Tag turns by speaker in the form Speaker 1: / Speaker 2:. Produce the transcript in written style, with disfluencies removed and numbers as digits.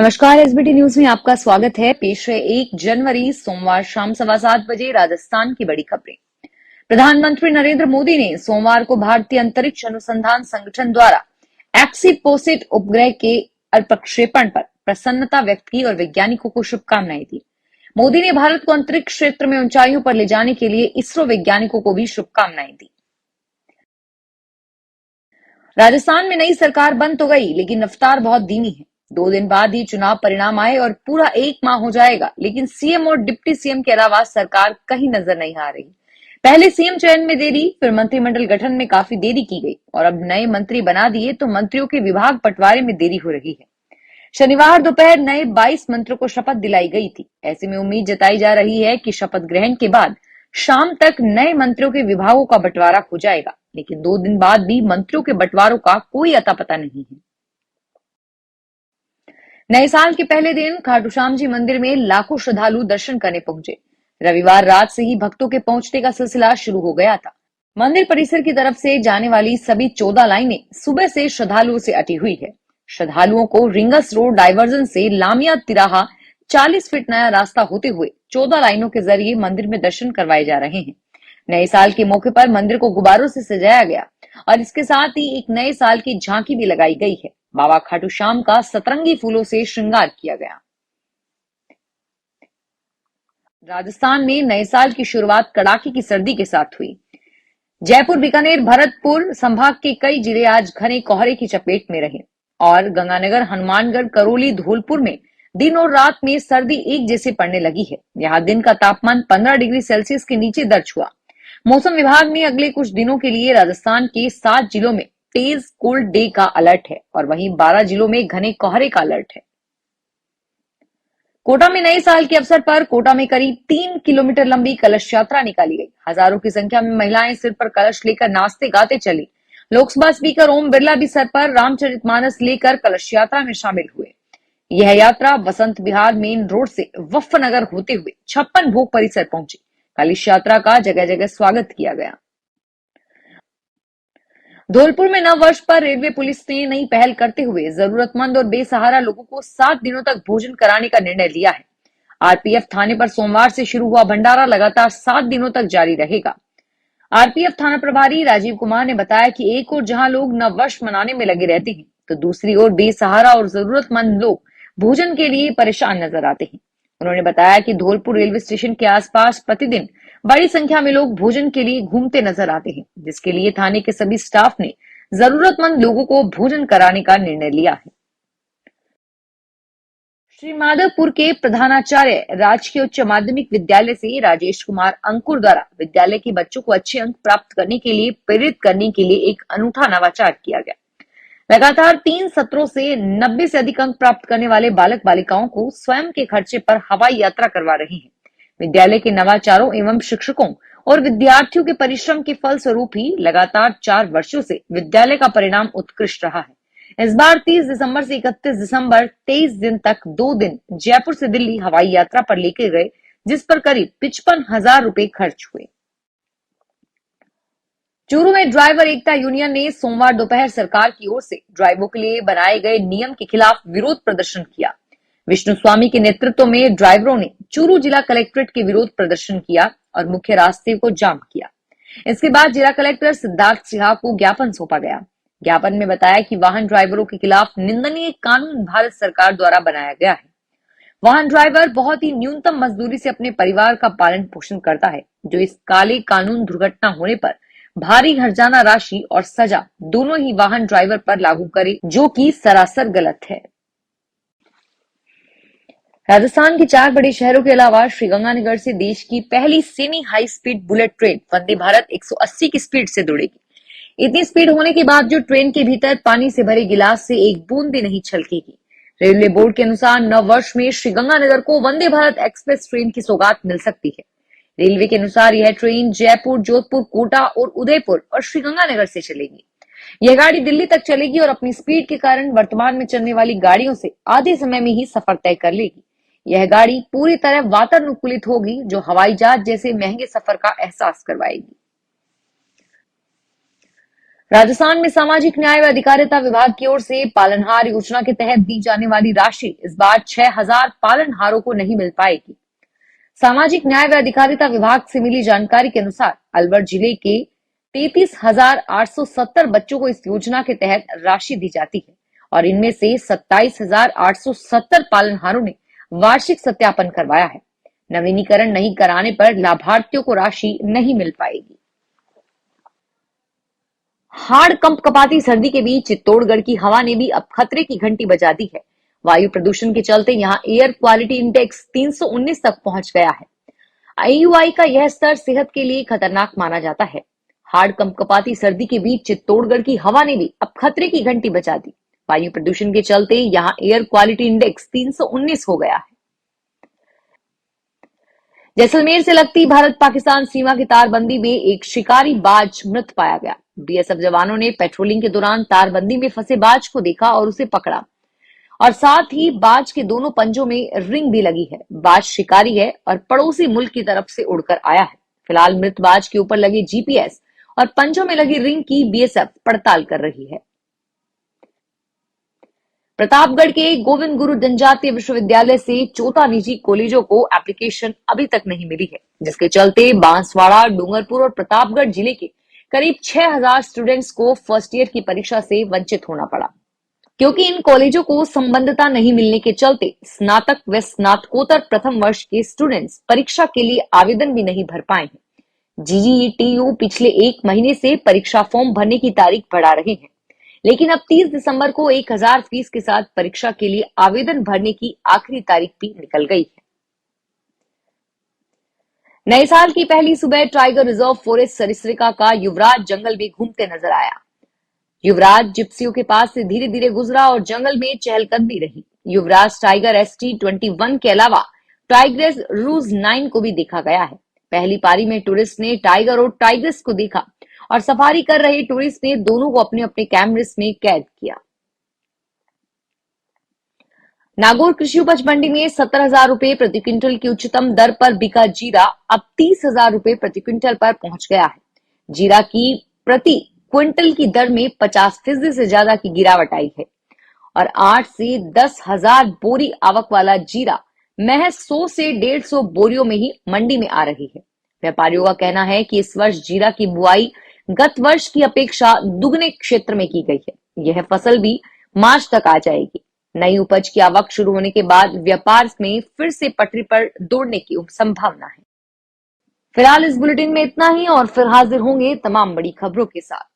Speaker 1: नमस्कार। SBT news में आपका स्वागत है। पेश है 1 जनवरी सोमवार शाम 7:15 राजस्थान की बड़ी खबरें। प्रधानमंत्री नरेंद्र मोदी ने सोमवार को भारतीय अंतरिक्ष अनुसंधान संगठन द्वारा एक्सीपोसिट उपग्रह के प्रक्षेपण पर प्रसन्नता व्यक्त की और वैज्ञानिकों को शुभकामनाएं दी। मोदी ने भारत को अंतरिक्ष क्षेत्र में ऊंचाइयों पर ले जाने के लिए इसरो वैज्ञानिकों को भी शुभकामनाएं दी। राजस्थान में नई सरकार बन तो गई, लेकिन रफ्तार बहुत धीमी है। 2 दिन बाद ही चुनाव परिणाम आए और पूरा 1 माह हो जाएगा, लेकिन सीएम और डिप्टी सीएम के अलावा सरकार कहीं नजर नहीं आ रही। पहले सीएम चयन में देरी, फिर मंत्रिमंडल गठन में काफी देरी की गई और अब नए मंत्री बना दिए तो मंत्रियों के विभाग बंटवारे में देरी हो रही है। शनिवार दोपहर नए 22 मंत्रियों को शपथ दिलाई गई थी। ऐसे में उम्मीद जताई जा रही है कि शपथ ग्रहण के बाद शाम तक नए मंत्रियों के विभागों का बंटवारा हो जाएगा, लेकिन 2 दिन बाद भी मंत्रियों के बंटवारों का कोई अता पता नहीं है। नए साल के पहले दिन खाटू श्याम जी मंदिर में लाखों श्रद्धालु दर्शन करने पहुंचे। रविवार रात से ही भक्तों के पहुंचने का सिलसिला शुरू हो गया था। मंदिर परिसर की तरफ से जाने वाली सभी 14 लाइनें सुबह से श्रद्धालुओं से अटी हुई है। श्रद्धालुओं को रिंगस रोड डाइवर्जन से लामिया तिराहा 40 फीट नया रास्ता होते हुए 14 लाइनों के जरिए मंदिर में दर्शन करवाए जा रहे हैं। नए साल के मौके पर मंदिर को गुब्बारों से सजाया गया और इसके साथ ही एक नए साल की झांकी भी लगाई गई है। बाबा खाटू श्याम का सतरंगी फूलों से श्रृंगार किया गया। राजस्थान में नए साल की शुरुआत कड़ाके की सर्दी के साथ हुई। जयपुर, बीकानेर, भरतपुर संभाग के कई जिले आज घने कोहरे की चपेट में रहे और गंगानगर, हनुमानगढ़, करौली, धौलपुर में दिन और रात में सर्दी एक जैसे पड़ने लगी है। यहाँ दिन का तापमान 15 डिग्री सेल्सियस के नीचे दर्ज हुआ। मौसम विभाग ने अगले कुछ दिनों के लिए राजस्थान के 7 जिलों में तेज कोल्ड डे का अलर्ट है और वहीं 12 जिलों में घने कोहरे का अलर्ट है। कोटा में नए साल के अवसर पर कोटा में करीब 3 किलोमीटर लंबी कलश यात्रा निकाली गई। हजारों की संख्या में महिलाएं सिर पर कलश लेकर नाचते गाते चली। लोकसभा स्पीकर ओम बिरला भी सर पर रामचरितमानस लेकर कलश यात्रा में शामिल हुए। यह यात्रा बसंत विहार मेन रोड से वफ्फनगर होते हुए 56 भोग परिसर पहुंची। कलश यात्रा का जगह जगह स्वागत किया गया। धौलपुर में नव वर्ष पर रेलवे पुलिस ने नई पहल करते हुए जरूरतमंद और बेसहारा लोगों को 7 दिनों तक भोजन कराने का निर्णय लिया है। आरपीएफ थाने पर सोमवार से शुरू हुआ भंडारा लगातार 7 दिनों तक जारी रहेगा। आरपीएफ थाना प्रभारी राजीव कुमार ने बताया कि एक ओर जहां लोग नव वर्ष मनाने में लगे रहते हैं, तो दूसरी ओर बेसहारा और जरूरतमंद लोग भोजन के लिए परेशान नजर आते हैं। उन्होंने बताया कि धौलपुर रेलवे स्टेशन के आसपास प्रतिदिन बड़ी संख्या में लोग भोजन के लिए घूमते नजर आते हैं, जिसके लिए थाने के सभी स्टाफ ने जरूरतमंद लोगों को भोजन कराने का निर्णय लिया है। श्री माधवपुर के प्रधानाचार्य राजकीय उच्च माध्यमिक विद्यालय से राजेश कुमार अंकुर द्वारा विद्यालय के बच्चों को अच्छे अंक प्राप्त करने के लिए प्रेरित करने के लिए एक अनूठा नवाचार किया गया। लगातार 3 सत्रों से 90 से अधिक अंक प्राप्त करने वाले बालक बालिकाओं को स्वयं के खर्चे पर हवाई यात्रा करवा रहे हैं। विद्यालय के नवाचारों एवं शिक्षकों और विद्यार्थियों के परिश्रम के फलस्वरूप ही लगातार 4 वर्षों से विद्यालय का परिणाम उत्कृष्ट रहा है। इस बार 30 दिसंबर से 31 दिसंबर 23 दिन तक 2 दिन जयपुर से दिल्ली हवाई यात्रा पर लेके गए, जिस पर करीब 55,000 रुपए खर्च हुए। चूरू में ड्राइवर एकता यूनियन ने सोमवार दोपहर सरकार की ओर से ड्राइवरों के लिए बनाए गए नियम के खिलाफ विरोध प्रदर्शन किया। विष्णु स्वामी के नेतृत्व में ड्राइवरों ने चूरू जिला कलेक्ट्रेट के विरोध प्रदर्शन किया और मुख्य रास्ते को जाम किया। इसके बाद जिला कलेक्टर सिद्धार्थ सिन्हा को ज्ञापन सौंपा गया। ज्ञापन में बताया कि वाहन ड्राइवरों के खिलाफ निंदनीय कानून भारत सरकार द्वारा बनाया गया है। वाहन ड्राइवर बहुत ही न्यूनतम मजदूरी से अपने परिवार का पालन पोषण करता है, जो इस काले कानून दुर्घटना होने पर भारी हर्जाना राशि और सजा दोनों ही वाहन ड्राइवर पर लागू करे, जो कि सरासर गलत है। राजस्थान के 4 बड़े शहरों के अलावा श्रीगंगानगर से देश की पहली semi high speed bullet train Vande Bharat 180 की स्पीड से दौड़ेगी। इतनी स्पीड होने के बाद जो ट्रेन के भीतर पानी से भरे गिलास से एक बूंद भी नहीं छलकेगी। रेलवे बोर्ड के अनुसार नव वर्ष में श्रीगंगानगर को वंदे भारत एक्सप्रेस ट्रेन की सौगात मिल सकती है। रेलवे के अनुसार यह ट्रेन जयपुर, जोधपुर, कोटा और उदयपुर और श्रीगंगानगर से चलेगी। यह गाड़ी दिल्ली तक चलेगी और अपनी स्पीड के कारण वर्तमान में चलने वाली गाड़ियों से आधे समय में ही सफर तय कर लेगी। यह गाड़ी पूरी तरह वातानुकूलित होगी, जो हवाई जहाज जैसे महंगे सफर का एहसास करवाएगी। राजस्थान में सामाजिक न्याय व अधिकारिता विभाग की ओर से पालनहार योजना के तहत दी जाने वाली राशि इस बार 6,000 पालनहारों को नहीं मिल पाएगी। सामाजिक न्याय व अधिकारिता विभाग से मिली जानकारी के अनुसार अलवर जिले के 33,870 बच्चों को इस योजना के तहत राशि दी जाती है और इनमें से 27,870 पालनहारों ने वार्षिक सत्यापन करवाया है। नवीनीकरण नहीं कराने पर लाभार्थियों को राशि नहीं मिल पाएगी। हाड़ कंपकपाती सर्दी के बीच चित्तौड़गढ़ की हवा ने भी अब खतरे की घंटी बजा दी है। वायु प्रदूषण के चलते यहां एयर क्वालिटी इंडेक्स 319 तक पहुंच गया है। AQI का यह स्तर सेहत के लिए खतरनाक माना जाता है। हाड़ कंपकपाती सर्दी के बीच चित्तौड़गढ़ की हवा ने भी अब खतरे की घंटी बजा दी। वायु प्रदूषण के चलते यहां एयर क्वालिटी इंडेक्स 319 हो गया है। जैसलमेर से लगती भारत पाकिस्तान सीमा की तारबंदी में एक शिकारी बाज मृत पाया गया। बीएसएफ जवानों ने पेट्रोलिंग के दौरान तारबंदी में फंसे बाज को देखा और उसे पकड़ा और साथ ही बाज के दोनों पंजों में रिंग भी लगी है। बाज शिकारी है और पड़ोसी मुल्क की तरफ से उड़कर आया है। फिलहाल मृत बाज के ऊपर लगे जीपीएस और पंजों में लगी रिंग की बीएसएफ पड़ताल कर रही है। प्रतापगढ़ के गोविंद गुरु जनजातीय विश्वविद्यालय से 14 निजी कॉलेजों को एप्लीकेशन अभी तक नहीं मिली है, जिसके चलते बांसवाड़ा, डूंगरपुर और प्रतापगढ़ जिले के करीब 6,000 स्टूडेंट्स को फर्स्ट ईयर की परीक्षा से वंचित होना पड़ा, क्योंकि इन कॉलेजों को संबद्धता नहीं मिलने के चलते स्नातक व स्नातकोत्तर प्रथम वर्ष के स्टूडेंट्स परीक्षा के लिए आवेदन भी नहीं भर पाए हैं। जीजीईटीयू पिछले एक महीने से परीक्षा फॉर्म भरने की तारीख बढ़ा रहे हैं, लेकिन अब 30 दिसंबर को 1,000 फीस के साथ परीक्षा के लिए आवेदन भरने की आखिरी तारीख भी निकल गई है। नए साल की पहली सुबह टाइगर रिजर्व फॉरेस्ट सरिसृका का युवराज जंगल में घूमते नजर आया। युवराज जिप्सियों के पास से धीरे धीरे गुजरा और जंगल में चहलकदमी रही। युवराज टाइगर ST21 के अलावा टाइग्रेस रूज 9 को भी देखा गया है। पहली पारी में टूरिस्ट ने टाइगर और टाइग्रेस को देखा और सफारी कर रहे टूरिस्ट ने दोनों को अपने अपने कैमरेस में कैद किया। नागौर कृषि उपज मंडी में 70,000 रुपए प्रति क्विंटल की उच्चतम दर पर बिका जीरा अब 30,000 रुपए प्रति क्विंटल पर पहुंच गया है। जीरा की प्रति क्विंटल की दर में 50% से ज्यादा की गिरावट आई है और 8 से 10,000 बोरी आवक वाला जीरा महज 100 से 150 बोरियों में ही मंडी में आ रही है। व्यापारियों का कहना है कि इस वर्ष जीरा की बुआई गत वर्ष की अपेक्षा दुगने क्षेत्र में की गई है। यह फसल भी मार्च तक आ जाएगी। नई उपज की आवक शुरू होने के बाद व्यापार में फिर से पटरी पर दौड़ने की संभावना है। फिलहाल इस बुलेटिन में इतना ही और फिर हाजिर होंगे तमाम बड़ी खबरों के साथ।